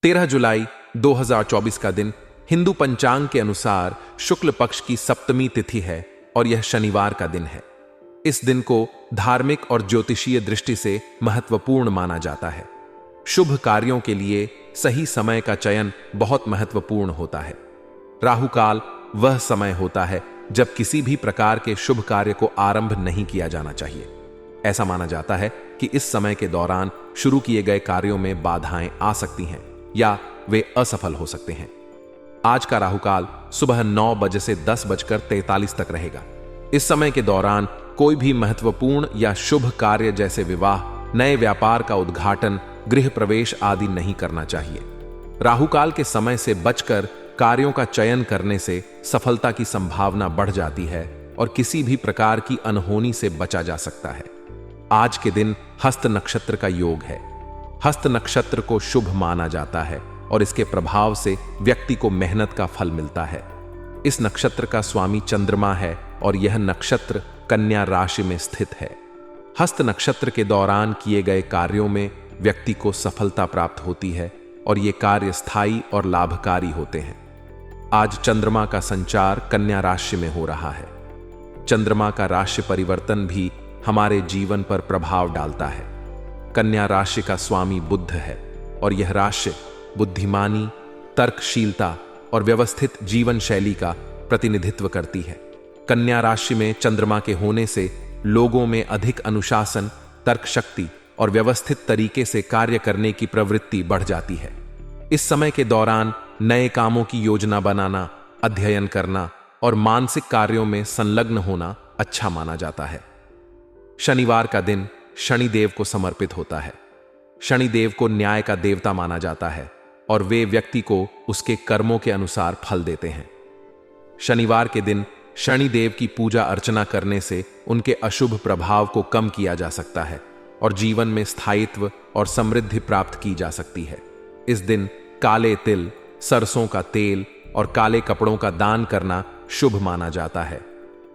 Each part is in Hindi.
13 जुलाई 2024 का दिन हिंदू पंचांग के अनुसार शुक्ल पक्ष की सप्तमी तिथि है और यह शनिवार का दिन है। इस दिन को धार्मिक और ज्योतिषीय दृष्टि से महत्वपूर्ण माना जाता है। शुभ कार्यों के लिए सही समय का चयन बहुत महत्वपूर्ण होता है। राहु काल वह समय होता है जब किसी भी प्रकार के शुभ कार्य को आरंभ नहीं किया जाना चाहिए। ऐसा माना जाता है कि इस समय के दौरान शुरू किए गए कार्यों में बाधाएं आ सकती हैं या वे असफल हो सकते हैं। आज का राहु काल सुबह 9 बजे से 10:43 तक रहेगा। इस समय के दौरान कोई भी महत्वपूर्ण या शुभ कार्य जैसे विवाह, नए व्यापार का उद्घाटन, गृह प्रवेश आदि नहीं करना चाहिए। राहु काल के समय से बचकर कार्यों का चयन करने से सफलता की संभावना बढ़ जाती है और किसी भी प्रकार की अनहोनी से बचा जा सकता है। आज के दिन हस्त नक्षत्र का योग है। हस्त नक्षत्र को शुभ माना जाता है और इसके प्रभाव से व्यक्ति को मेहनत का फल मिलता है। इस नक्षत्र का स्वामी चंद्रमा है और यह नक्षत्र कन्या राशि में स्थित है। हस्त नक्षत्र के दौरान किए गए कार्यों में व्यक्ति को सफलता प्राप्त होती है और ये कार्य स्थायी और लाभकारी होते हैं। आज चंद्रमा का संचार कन्या राशि में हो रहा है। चंद्रमा का राशि परिवर्तन भी हमारे जीवन पर प्रभाव डालता है। कन्या राशि का स्वामी बुध है और यह राशि बुद्धिमानी, तर्कशीलता और व्यवस्थित जीवन शैली का प्रतिनिधित्व करती है। कन्या राशि में चंद्रमा के होने से लोगों में अधिक अनुशासन, तर्क शक्ति और व्यवस्थित तरीके से कार्य करने की प्रवृत्ति बढ़ जाती है। इस समय के दौरान नए कामों की योजना बनाना, अध्ययन करना और मानसिक कार्यों में संलग्न होना अच्छा माना जाता है। शनिवार का दिन शनिदेव को समर्पित होता है। शनिदेव को न्याय का देवता माना जाता है और वे व्यक्ति को उसके कर्मों के अनुसार फल देते हैं। शनिवार के दिन शनिदेव की पूजा अर्चना करने से उनके अशुभ प्रभाव को कम किया जा सकता है और जीवन में स्थायित्व और समृद्धि प्राप्त की जा सकती है। इस दिन काले तिल, सरसों का तेल और काले कपड़ों का दान करना शुभ माना जाता है।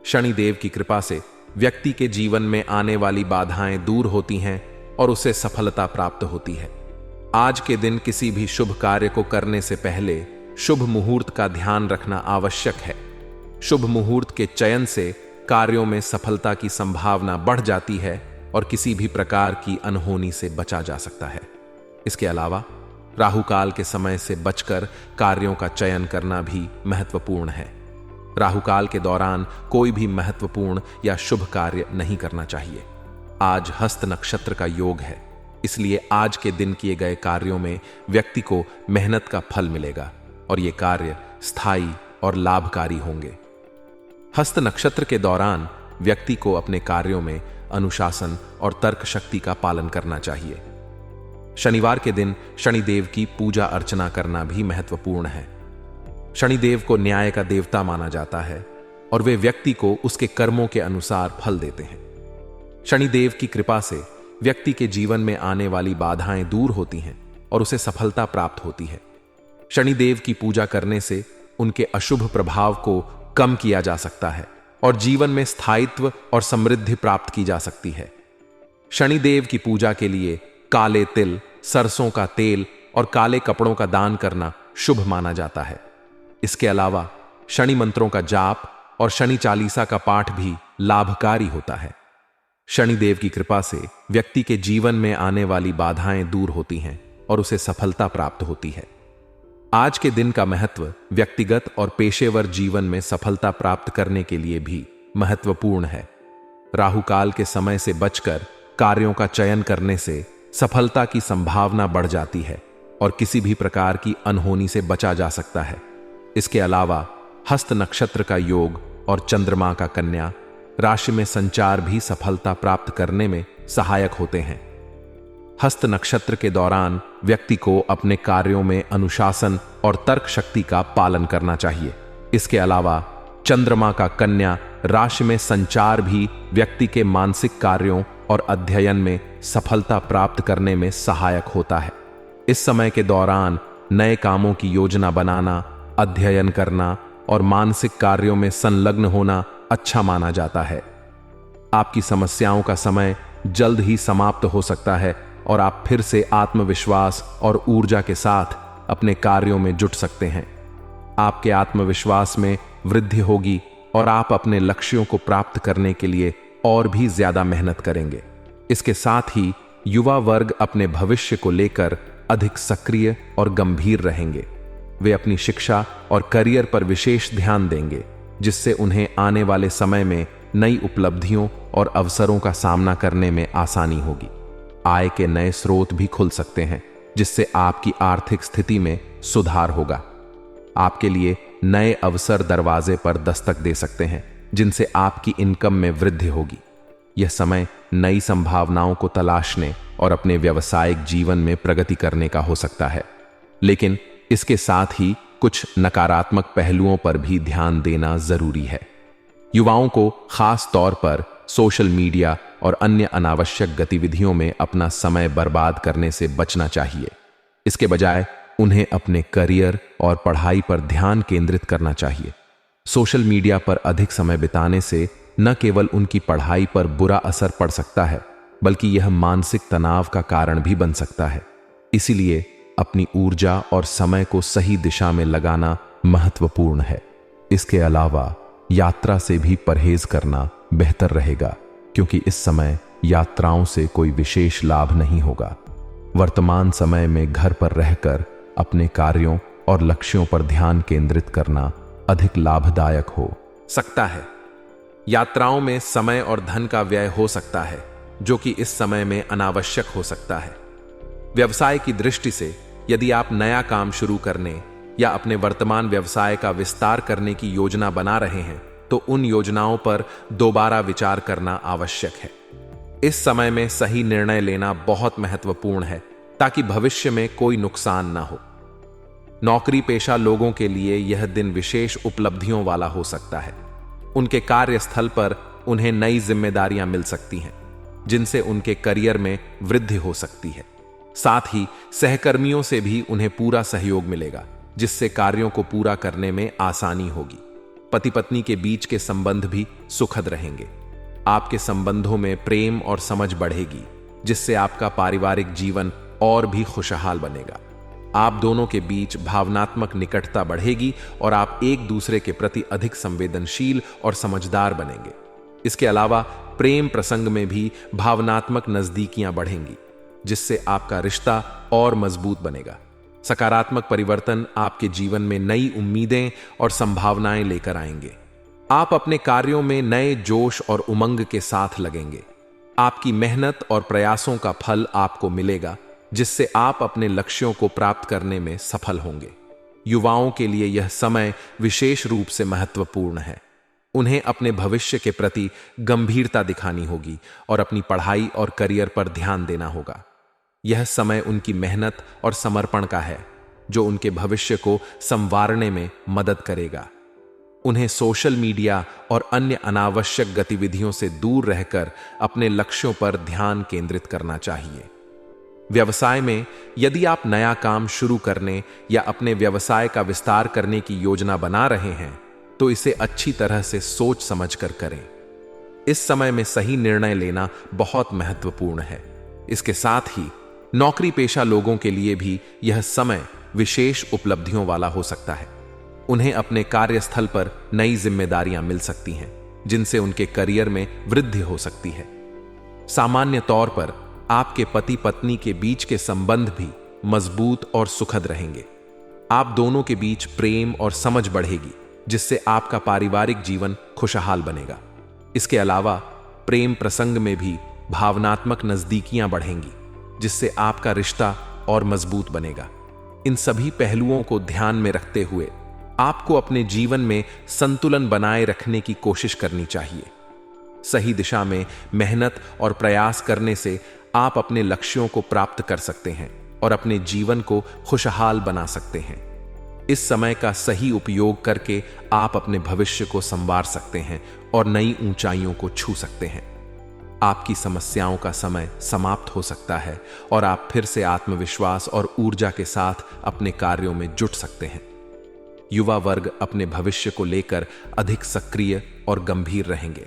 शनिदेव की कृपा से व्यक्ति के जीवन में आने वाली बाधाएं दूर होती हैं और उसे सफलता प्राप्त होती है। आज के दिन किसी भी शुभ कार्य को करने से पहले शुभ मुहूर्त का ध्यान रखना आवश्यक है। शुभ मुहूर्त के चयन से कार्यों में सफलता की संभावना बढ़ जाती है और किसी भी प्रकार की अनहोनी से बचा जा सकता है। इसके अलावा राहु काल के समय से बचकर कार्यों का चयन करना भी महत्वपूर्ण है। राहु काल के दौरान कोई भी महत्वपूर्ण या शुभ कार्य नहीं करना चाहिए। आज हस्त नक्षत्र का योग है, इसलिए आज के दिन किए गए कार्यों में व्यक्ति को मेहनत का फल मिलेगा और ये कार्य स्थायी और लाभकारी होंगे। हस्त नक्षत्र के दौरान व्यक्ति को अपने कार्यों में अनुशासन और तर्क शक्ति का पालन करना चाहिए। शनिवार के दिन शनिदेव की पूजा अर्चना करना भी महत्वपूर्ण है। शनिदेव को न्याय का देवता माना जाता है और वे व्यक्ति को उसके कर्मों के अनुसार फल देते हैं। शनिदेव की कृपा से व्यक्ति के जीवन में आने वाली बाधाएं दूर होती हैं और उसे सफलता प्राप्त होती है। शनिदेव की पूजा करने से उनके अशुभ प्रभाव को कम किया जा सकता है और जीवन में स्थायित्व और समृद्धि प्राप्त की जा सकती है। शनिदेव की पूजा के लिए काले तिल, सरसों का तेल और काले कपड़ों का दान करना शुभ माना जाता है। इसके अलावा शनि मंत्रों का जाप और शनि चालीसा का पाठ भी लाभकारी होता है। शनिदेव की कृपा से व्यक्ति के जीवन में आने वाली बाधाएं दूर होती हैं और उसे सफलता प्राप्त होती है। आज के दिन का महत्व व्यक्तिगत और पेशेवर जीवन में सफलता प्राप्त करने के लिए भी महत्वपूर्ण है। राहु काल के समय से बचकर कार्यों का चयन करने से सफलता की संभावना बढ़ जाती है और किसी भी प्रकार की अनहोनी से बचा जा सकता है। इसके अलावा हस्त नक्षत्र का योग और चंद्रमा का कन्या राशि में संचार भी सफलता प्राप्त करने में सहायक होते हैं। हस्त नक्षत्र के दौरान व्यक्ति को अपने कार्यों में अनुशासन और तर्क शक्ति का पालन करना चाहिए। इसके अलावा चंद्रमा का कन्या राशि में संचार भी व्यक्ति के मानसिक कार्यों और अध्ययन में सफलता प्राप्त करने में सहायक होता है। इस समय के दौरान नए कामों की योजना बनाना, अध्ययन करना और मानसिक कार्यों में संलग्न होना अच्छा माना जाता है। आपकी समस्याओं का समय जल्द ही समाप्त हो सकता है और आप फिर से आत्मविश्वास और ऊर्जा के साथ अपने कार्यों में जुट सकते हैं। आपके आत्मविश्वास में वृद्धि होगी और आप अपने लक्ष्यों को प्राप्त करने के लिए और भी ज्यादा मेहनत करेंगे। इसके साथ ही युवा वर्ग अपने भविष्य को लेकर अधिक सक्रिय और गंभीर रहेंगे। वे अपनी शिक्षा और करियर पर विशेष ध्यान देंगे, जिससे उन्हें आने वाले समय में नई उपलब्धियों और अवसरों का सामना करने में आसानी होगी। आय के नए स्रोत भी खुल सकते हैं, जिससे आपकी आर्थिक स्थिति में सुधार होगा। आपके लिए नए अवसर दरवाजे पर दस्तक दे सकते हैं, जिनसे आपकी इनकम में वृद्धि होगी। यह समय नई संभावनाओं को तलाशने और अपने व्यावसायिक जीवन में प्रगति करने का हो सकता है, लेकिन इसके साथ ही कुछ नकारात्मक पहलुओं पर भी ध्यान देना जरूरी है। युवाओं को खास तौर पर सोशल मीडिया और अन्य अनावश्यक गतिविधियों में अपना समय बर्बाद करने से बचना चाहिए। इसके बजाय उन्हें अपने करियर और पढ़ाई पर ध्यान केंद्रित करना चाहिए। सोशल मीडिया पर अधिक समय बिताने से न केवल उनकी पढ़ाई पर बुरा असर पड़ सकता है, बल्कि यह मानसिक तनाव का कारण भी बन सकता है। इसीलिए अपनी ऊर्जा और समय को सही दिशा में लगाना महत्वपूर्ण है। इसके अलावा यात्रा से भी परहेज करना बेहतर रहेगा, क्योंकि इस समय यात्राओं से कोई विशेष लाभ नहीं होगा। वर्तमान समय में घर पर रहकर अपने कार्यों और लक्ष्यों पर ध्यान केंद्रित करना अधिक लाभदायक हो सकता है। यात्राओं में समय और धन का व्यय हो सकता है, जो कि इस समय में अनावश्यक हो सकता है। व्यवसाय की दृष्टि से यदि आप नया काम शुरू करने या अपने वर्तमान व्यवसाय का विस्तार करने की योजना बना रहे हैं, तो उन योजनाओं पर दोबारा विचार करना आवश्यक है। इस समय में सही निर्णय लेना बहुत महत्वपूर्ण है, ताकि भविष्य में कोई नुकसान ना हो। नौकरी पेशा लोगों के लिए यह दिन विशेष उपलब्धियों वाला हो सकता है। उनके कार्यस्थल पर उन्हें नई जिम्मेदारियां मिल सकती हैं, जिनसे उनके करियर में वृद्धि हो सकती है। साथ ही सहकर्मियों से भी उन्हें पूरा सहयोग मिलेगा, जिससे कार्यों को पूरा करने में आसानी होगी। पति पत्नी के बीच के संबंध भी सुखद रहेंगे। आपके संबंधों में प्रेम और समझ बढ़ेगी, जिससे आपका पारिवारिक जीवन और भी खुशहाल बनेगा। आप दोनों के बीच भावनात्मक निकटता बढ़ेगी और आप एक दूसरे के प्रति अधिक संवेदनशील और समझदार बनेंगे। इसके अलावा प्रेम प्रसंग में भी भावनात्मक नजदीकियां बढ़ेंगी, जिससे आपका रिश्ता और मजबूत बनेगा। सकारात्मक परिवर्तन आपके जीवन में नई उम्मीदें और संभावनाएं लेकर आएंगे। आप अपने कार्यों में नए जोश और उमंग के साथ लगेंगे। आपकी मेहनत और प्रयासों का फल आपको मिलेगा, जिससे आप अपने लक्ष्यों को प्राप्त करने में सफल होंगे। युवाओं के लिए यह समय विशेष रूप से महत्वपूर्ण है। उन्हें अपने भविष्य के प्रति गंभीरता दिखानी होगी और अपनी पढ़ाई और करियर पर ध्यान देना होगा। यह समय उनकी मेहनत और समर्पण का है, जो उनके भविष्य को संवारने में मदद करेगा। उन्हें सोशल मीडिया और अन्य अनावश्यक गतिविधियों से दूर रहकर अपने लक्ष्यों पर ध्यान केंद्रित करना चाहिए। व्यवसाय में यदि आप नया काम शुरू करने या अपने व्यवसाय का विस्तार करने की योजना बना रहे हैं, तो इसे अच्छी तरह से सोच समझकर करें। इस समय में सही निर्णय लेना बहुत महत्वपूर्ण है। इसके साथ ही नौकरी पेशा लोगों के लिए भी यह समय विशेष उपलब्धियों वाला हो सकता है। उन्हें अपने कार्यस्थल पर नई जिम्मेदारियां मिल सकती हैं, जिनसे उनके करियर में वृद्धि हो सकती है। सामान्य तौर पर आपके पति पत्नी के बीच के संबंध भी मजबूत और सुखद रहेंगे। आप दोनों के बीच प्रेम और समझ बढ़ेगी, जिससे आपका पारिवारिक जीवन खुशहाल बनेगा। इसके अलावा प्रेम प्रसंग में भी भावनात्मक नजदीकियां बढ़ेंगी, जिससे आपका रिश्ता और मजबूत बनेगा। इन सभी पहलुओं को ध्यान में रखते हुए आपको अपने जीवन में संतुलन बनाए रखने की कोशिश करनी चाहिए। सही दिशा में मेहनत और प्रयास करने से आप अपने लक्ष्यों को प्राप्त कर सकते हैं और अपने जीवन को खुशहाल बना सकते हैं। इस समय का सही उपयोग करके आप अपने भविष्य को संवार सकते हैं और नई ऊंचाइयों को छू सकते हैं। आपकी समस्याओं का समय समाप्त हो सकता है और आप फिर से आत्मविश्वास और ऊर्जा के साथ अपने कार्यों में जुट सकते हैं। युवा वर्ग अपने भविष्य को लेकर अधिक सक्रिय और गंभीर रहेंगे।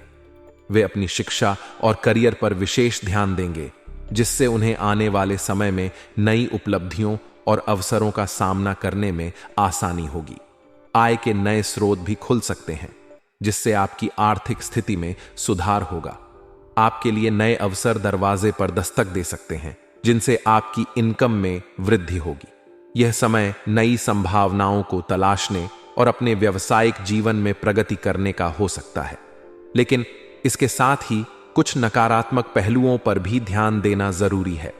वे अपनी शिक्षा और करियर पर विशेष ध्यान देंगे, जिससे उन्हें आने वाले समय में नई उपलब्धियों और अवसरों का सामना करने में आसानी होगी। आय के नए स्रोत भी खुल सकते हैं, जिससे आपकी आर्थिक स्थिति में सुधार होगा। आपके लिए नए अवसर दरवाजे पर दस्तक दे सकते हैं, जिनसे आपकी इनकम में वृद्धि होगी। यह समय नई संभावनाओं को तलाशने और अपने व्यावसायिक जीवन में प्रगति करने का हो सकता है, लेकिन इसके साथ ही कुछ नकारात्मक पहलुओं पर भी ध्यान देना जरूरी है।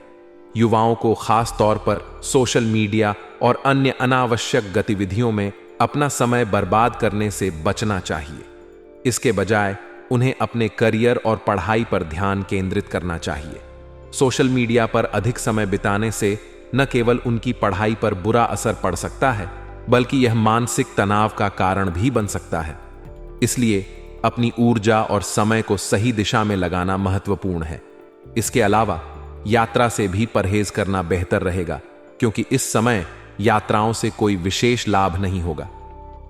युवाओं को खास तौर पर सोशल मीडिया और अन्य अनावश्यक गतिविधियों में अपना समय बर्बाद करने से बचना चाहिए। इसके बजाय उन्हें अपने करियर और पढ़ाई पर ध्यान केंद्रित करना चाहिए। सोशल मीडिया पर अधिक समय बिताने से न केवल उनकी पढ़ाई पर बुरा असर पड़ सकता है, बल्कि यह मानसिक तनाव का कारण भी बन सकता है। इसलिए अपनी ऊर्जा और समय को सही दिशा में लगाना महत्वपूर्ण है। इसके अलावा यात्रा से भी परहेज करना बेहतर रहेगा, क्योंकि इस समय यात्राओं से कोई विशेष लाभ नहीं होगा।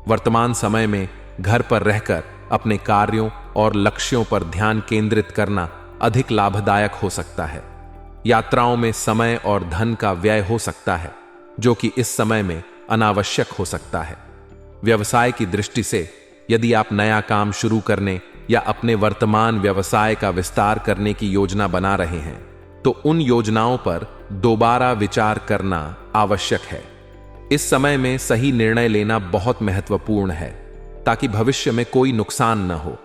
वर्तमान समय में घर पर रहकर अपने कार्यों और लक्ष्यों पर ध्यान केंद्रित करना अधिक लाभदायक हो सकता है। यात्राओं में समय और धन का व्यय हो सकता है, जो कि इस समय में अनावश्यक हो सकता है। व्यवसाय की दृष्टि से यदि आप नया काम शुरू करने या अपने वर्तमान व्यवसाय का विस्तार करने की योजना बना रहे हैं, तो उन योजनाओं पर दोबारा विचार करना आवश्यक है। इस समय में सही निर्णय लेना बहुत महत्वपूर्ण है, ताकि भविष्य में कोई नुकसान न हो।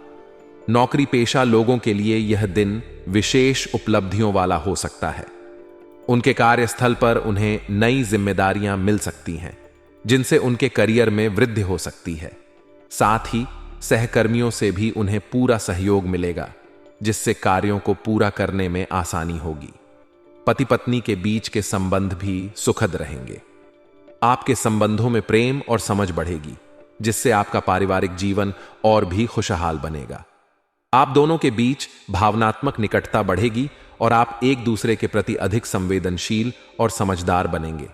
नौकरी पेशा लोगों के लिए यह दिन विशेष उपलब्धियों वाला हो सकता है। उनके कार्यस्थल पर उन्हें नई जिम्मेदारियां मिल सकती हैं, जिनसे उनके करियर में वृद्धि हो सकती है। साथ ही सहकर्मियों से भी उन्हें पूरा सहयोग मिलेगा, जिससे कार्यों को पूरा करने में आसानी होगी। पति पत्नी के बीच के संबंध भी सुखद रहेंगे। आपके संबंधों में प्रेम और समझ बढ़ेगी, जिससे आपका पारिवारिक जीवन और भी खुशहाल बनेगा। आप दोनों के बीच भावनात्मक निकटता बढ़ेगी और आप एक दूसरे के प्रति अधिक संवेदनशील और समझदार बनेंगे।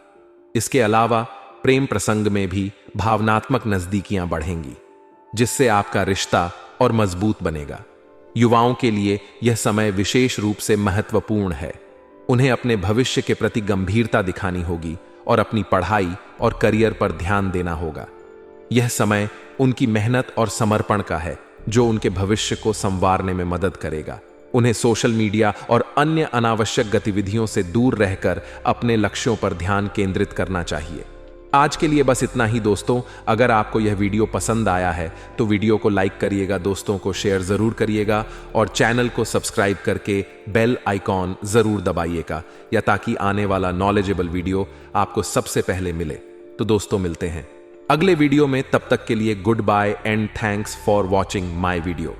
इसके अलावा प्रेम प्रसंग में भी भावनात्मक नजदीकियां बढ़ेंगी, जिससे आपका रिश्ता और मजबूत बनेगा। युवाओं के लिए यह समय विशेष रूप से महत्वपूर्ण है। उन्हें अपने भविष्य के प्रति गंभीरता दिखानी होगी और अपनी पढ़ाई और करियर पर ध्यान देना होगा। यह समय उनकी मेहनत और समर्पण का है, जो उनके भविष्य को संवारने में मदद करेगा। उन्हें सोशल मीडिया और अन्य अनावश्यक गतिविधियों से दूर रहकर अपने लक्ष्यों पर ध्यान केंद्रित करना चाहिए। आज के लिए बस इतना ही दोस्तों। अगर आपको यह वीडियो पसंद आया है तो वीडियो को लाइक करिएगा, दोस्तों को शेयर जरूर करिएगा और चैनल को सब्सक्राइब करके बेल आइकॉन जरूर दबाइएगा, या ताकि आने वाला नॉलेजेबल वीडियो आपको सबसे पहले मिले। तो दोस्तों मिलते हैं अगले वीडियो में, तब तक के लिए goodbye and thanks for watching my video.